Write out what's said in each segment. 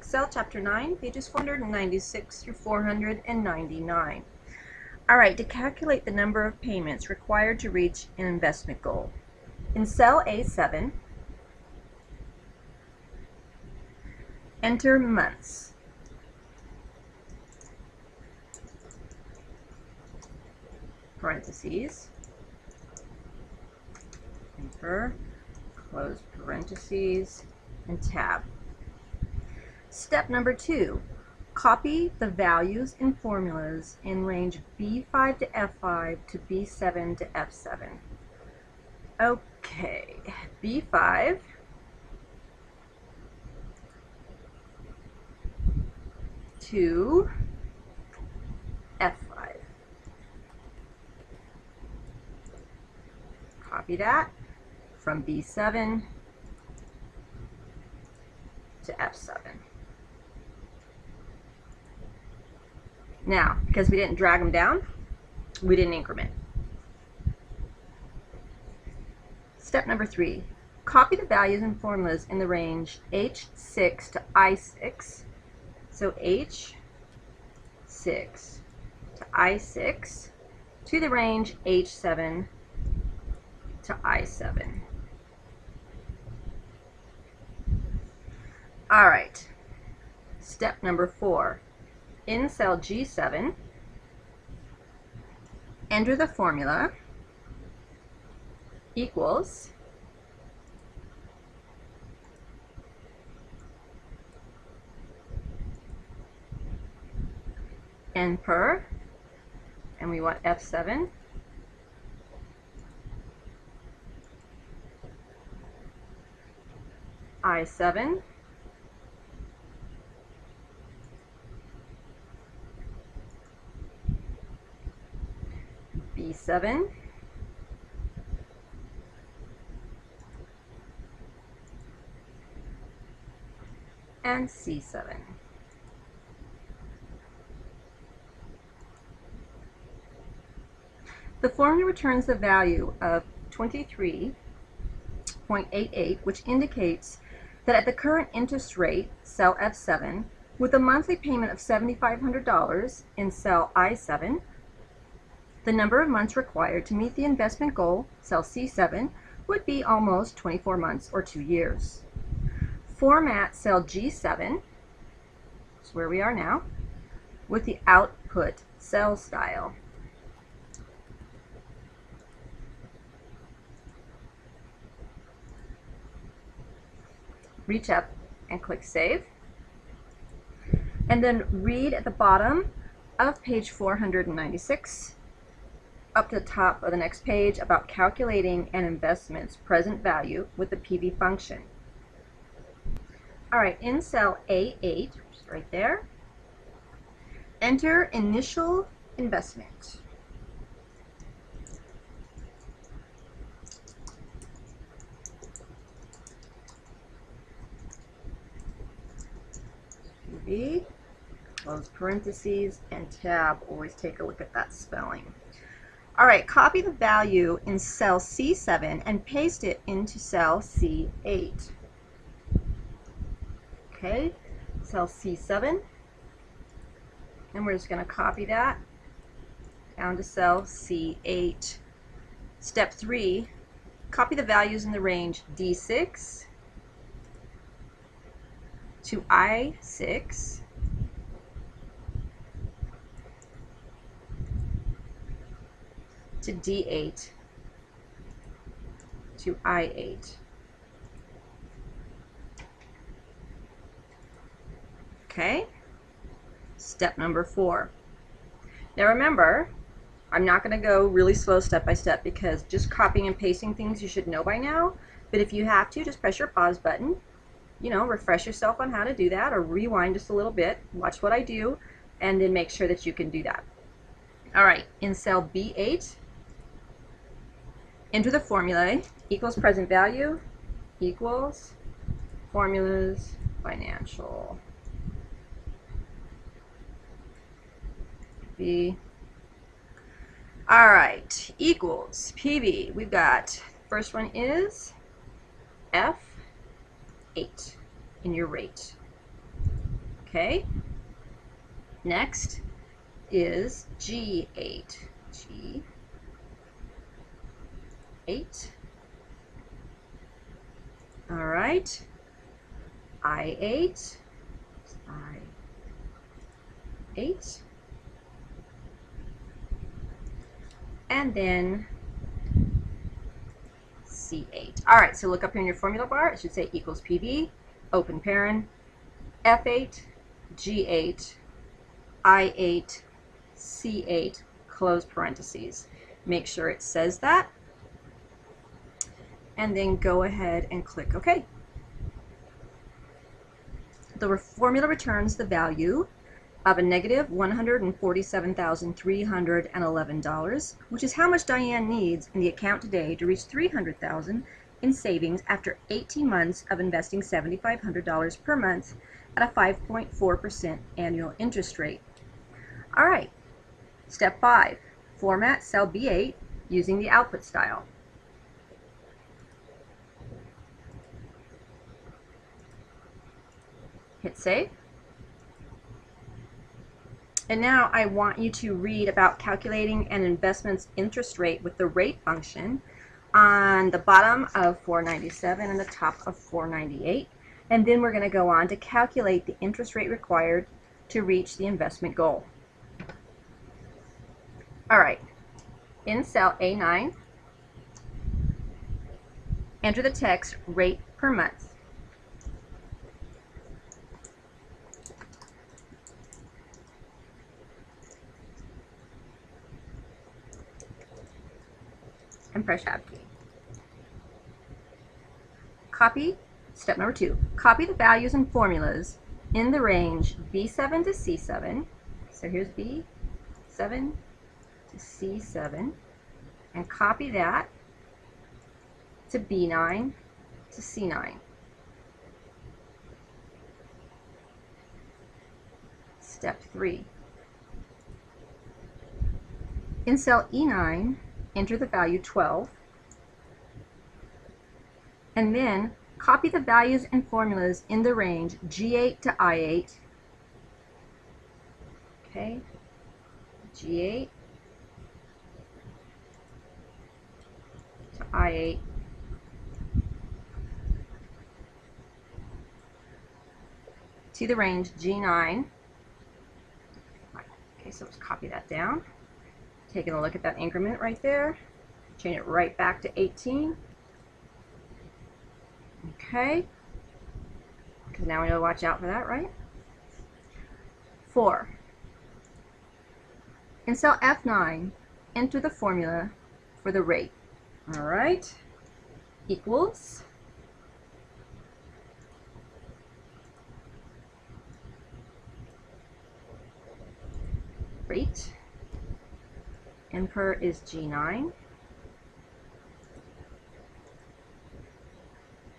Excel Chapter 9, pages 496 through 499. All right, to calculate the number of payments required to reach an investment goal. In cell A7, enter months. Parentheses. Enter, close parentheses, and tab. Step number 2, copy the values and formulas in range B5 to F5 to B7 to F7. Okay, B5 to F5. Copy that from B7 to F7. Now, because we didn't drag them down, we didn't increment. Step number 3, copy the values and formulas in the range H6 to I6. So H6 to I6 to the range H7 to I7. All right, step number 4. In cell G7, enter the formula equals N per, and we want F7, I7, B7, and C7. The formula returns the value of 23.88, which indicates that at the current interest rate, cell F7, with a monthly payment of $7,500 in cell I7, the number of months required to meet the investment goal, cell C7, would be almost 24 months or 2 years. Format cell G7, that's where we are now, with the output cell style. Reach up and click Save. And then read at the bottom of page 496 up to the top of the next page about calculating an investment's present value with the PV function. All right, in cell A8, which is right there, enter initial investment. PV, close parentheses, and tab. Always take a look at that spelling. All right, copy the value in cell C7 and paste it into cell C8. Okay, cell C7, and we're just going to copy that down to cell C8. Step 3, copy the values in the range D6 to I6 to D8 to I8. Okay, step number 4. Now remember, I'm not going to go really slow step by step because just copying and pasting things you should know by now, but if you have to, just press your pause button, refresh yourself on how to do that, or rewind just a little bit, watch what I do, and then make sure that you can do that. All right, in cell B8, enter the formula equals present value equals formulas financial. B. All right, equals PV. We've got, first one is F8 in your rate. Okay. Next is G8. G8. All right. I8. I8. And then C8. All right, so look up here in your formula bar. It should say equals PV, open paren, F8, G8, I8, C8, close parentheses. Make sure it says that, and then go ahead and click OK. The formula returns the value of a negative $147,311, which is how much Diane needs in the account today to reach $300,000 in savings after 18 months of investing $7,500 per month at a 5.4% annual interest rate. All right, step 5, format cell B8 using the output style. Hit save. And now I want you to read about calculating an investment's interest rate with the rate function on the bottom of 497 and the top of 498. And then we're going to go on to calculate the interest rate required to reach the investment goal. All right, in cell A9, enter the text rate per month. And press Tab key. Copy, step number 2, copy the values and formulas in the range B7 to C7. So here's B7 to C7, and copy that to B9 to C9. Step 3. In cell E9, enter the value 12, and then copy the values and formulas in the range G8 to I8. Okay, G8 to I8. To the range G9. Okay, so let's copy that down. Taking a look at that increment right there. Change it right back to 18. Okay. Because now we know to watch out for that, right? 4. In cell F9, enter the formula for the rate. All right. Equals rate. Input is G9.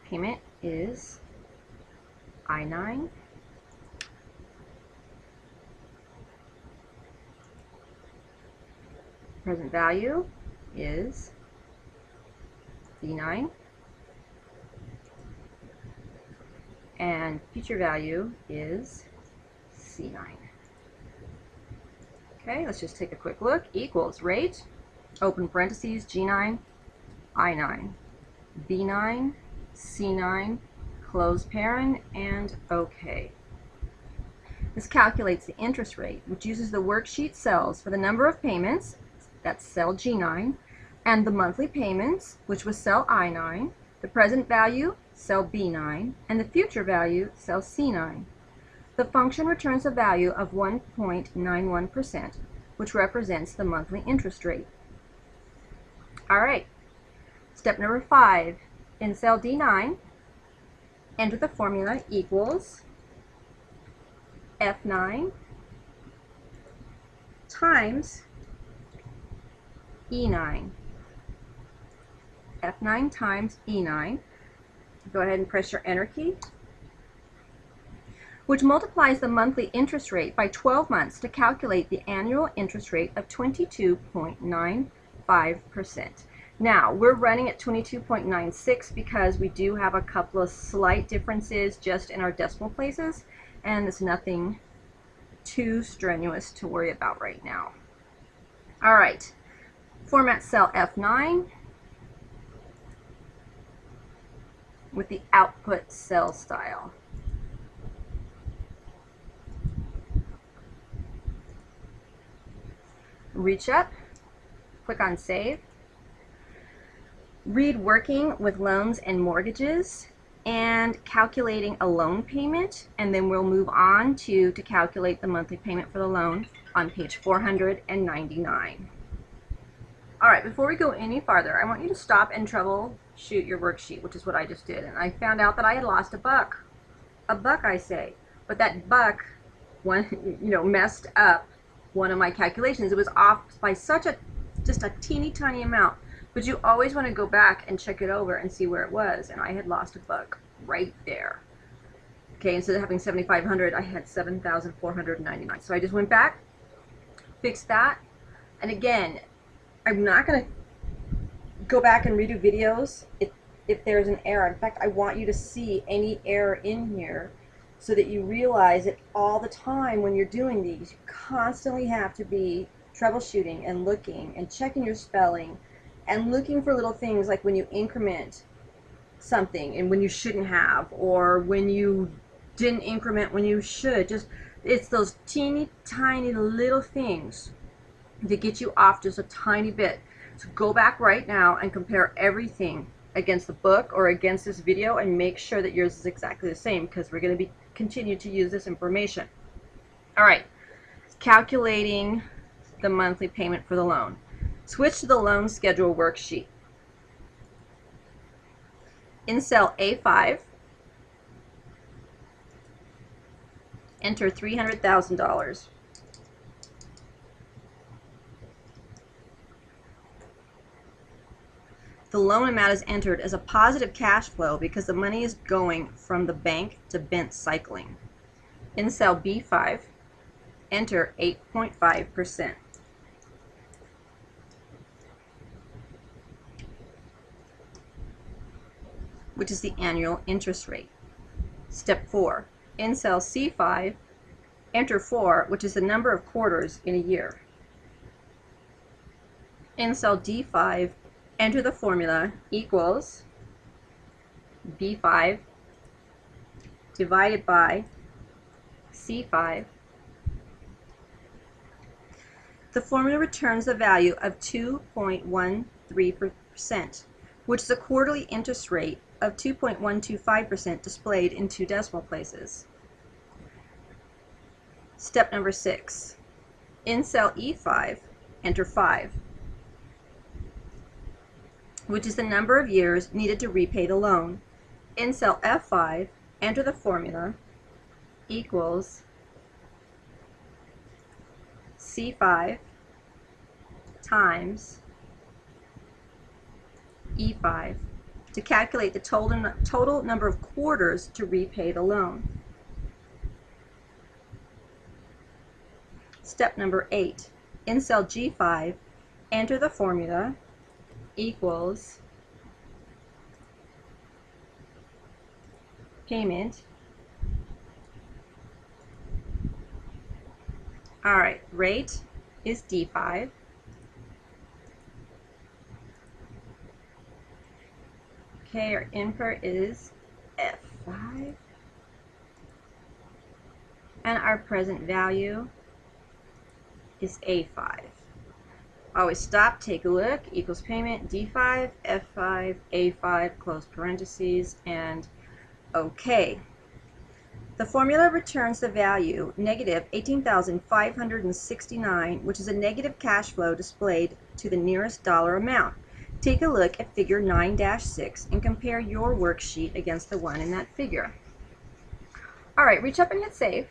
Payment is I9. Present value is B9. And future value is C9. Okay, let's just take a quick look. Equals rate, open parentheses, G9, I9, B9, C9, close paren, and OK. This calculates the interest rate, which uses the worksheet cells for the number of payments, that's cell G9, and the monthly payments, which was cell I9, the present value, cell B9, and the future value, cell C9. The function returns a value of 1.91%, which represents the monthly interest rate. All right, step number 5. In cell D9, enter the formula equals F9 times E9. F9 times E9. Go ahead and press your enter key, which multiplies the monthly interest rate by 12 months to calculate the annual interest rate of 22.95%. Now, we're running at 22.96 because we do have a couple of slight differences just in our decimal places. and it's nothing too strenuous to worry about right now. All right, format cell F9 with the output cell style. Reach up, click on Save. Read Working with Loans and Mortgages and Calculating a Loan Payment, and then we'll move on to calculate the monthly payment for the loan on page 499. All right, before we go any farther, I want you to stop and troubleshoot your worksheet, which is what I just did. And I found out that I had lost a buck. A buck, I say. But that buck, messed up one of my calculations. It was off by just a teeny tiny amount. But you always want to go back and check it over and see where it was. And I had lost a buck right there. Okay, instead of having 7,500, I had 7,499. So I just went back, fixed that, and again, I'm not going to go back and redo videos if there's an error. In fact, I want you to see any error in here so that you realize that all the time when you're doing these, you constantly have to be troubleshooting and looking and checking your spelling and looking for little things like when you increment something and when you shouldn't have, or when you didn't increment when you should. It's those teeny tiny little things that get you off just a tiny bit. So go back right now and compare everything against the book or against this video and make sure that yours is exactly the same, because we're going to continue to use this information. All right, calculating the monthly payment for the loan. Switch to the loan schedule worksheet. In cell A5, enter $300,000. The loan amount is entered as a positive cash flow because the money is going from the bank to Bent Cycling. In cell B5, enter 8.5%. which is the annual interest rate. Step 4. In cell C5, enter 4, which is the number of quarters in a year. In cell D5, enter the formula equals B5 divided by C5. The formula returns the value of 2.13%, which is a quarterly interest rate of 2.125% displayed in 2 decimal places. Step number 6. In cell E5, enter 5, which is the number of years needed to repay the loan. In cell F5, enter the formula equals C5 times E5 to calculate the total number of quarters to repay the loan. Step number 8. In cell G5, enter the formula equals payment. All right, rate is D5. Okay, our input is F5. And our present value is A5. Always stop, take a look, equals payment, D5, F5, A5, close parentheses, and OK. The formula returns the value negative 18,569, which is a negative cash flow displayed to the nearest dollar amount. Take a look at figure 9-6 and compare your worksheet against the one in that figure. All right, reach up and hit save.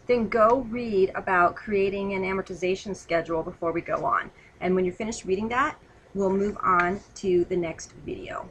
Then go read about creating an amortization schedule before we go on. And when you're finished reading that, we'll move on to the next video.